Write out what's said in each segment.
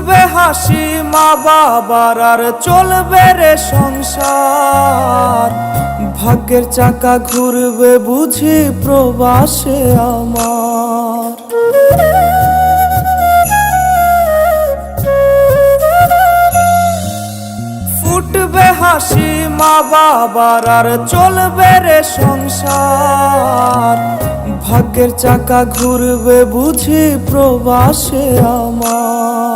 ফুটবে হাসি মা বাবার আর চলবে রে সংসার। ভাগ্যের চাকা ঘুরবে বুঝি প্রবাসে আমার। ফুটবে হাসি মা বাবার আর চলবে রে সংসার। ভাগ্যের চাকা ঘুরবে বুঝি প্রবাসে আমার।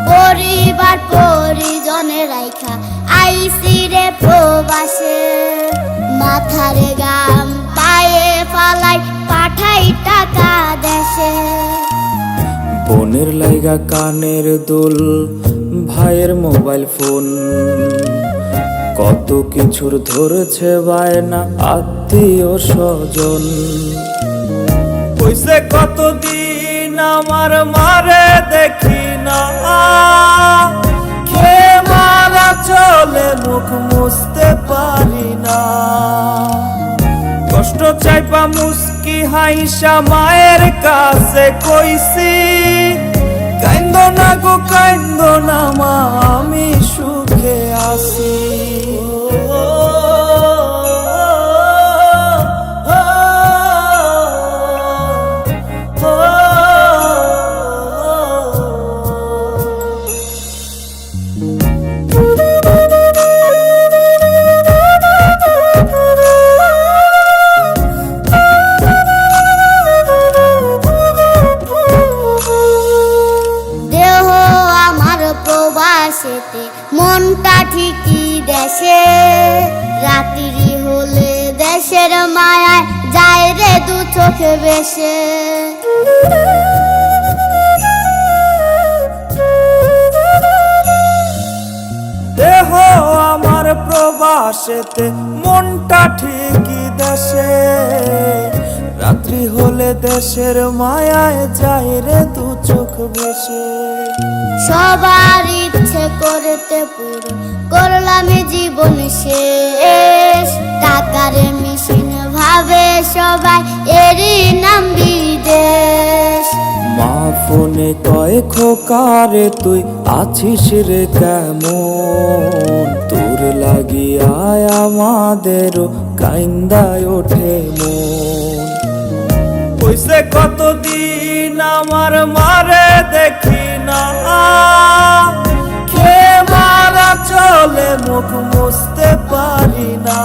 পরিবার পরিজনে রাইখা আইসি রে প্রবাসে, মাথারে গাম পায়ে ফালাই পাঠাই টাকা দেশে। বোনের লাইগা কানের দুল, ভাইয়ের মোবাইল ফোন, কত কিছুর ধরেছে বায়না আত্মীয় স্বজন। কইছে কতদিন আমার মারে দেখি না, খেয়ে মারা চলে মুখ মুছতে পারি না। কষ্ট চাইপা মুস্কি হাইসা মায়ের কাছে কইছি, কাইন্দো না গো কাইন্দো না মা আমি সুখে আছি। প্রবাসেতে মনটা ঠিকই দেশে, রাত্রি হলে দেশের মায়ায় যায় রে দু চোখে বেশে। দেহ আমার প্রবাসেতে মনটা ঠিকই দেশে, রাত্রি হলে দেশের মায়ায় যায় রে দু চোখ বেশে। সবার ইচ্ছে করতে পুরো করলাম জীবন শেষ, টাকার মেশিন ভাবে সবাই এরই নাম বিদেশ। মা ফোনে কয় খোকারে তুই আছিস রে কেমন, তোর লাগিয়ায় আমাদেরও কাইন্দায় ওঠে মন। কইছে কতদিন আমার মারে দেখি না, খেয়ে মারা চলে মুখ মুছতে পারি না।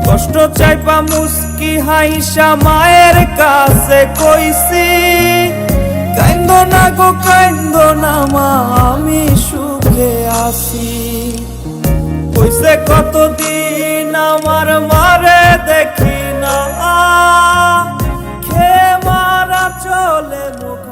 কষ্ট চাইপা মুস্কি হাইসা মায়ের কাছে কইছি, কাইন্দো না গো কাইন্দো না মা আমি সুখে আছি। কইছে কতদিন আমার মারে দেখি না, খেয়ে মারা চলে মুখ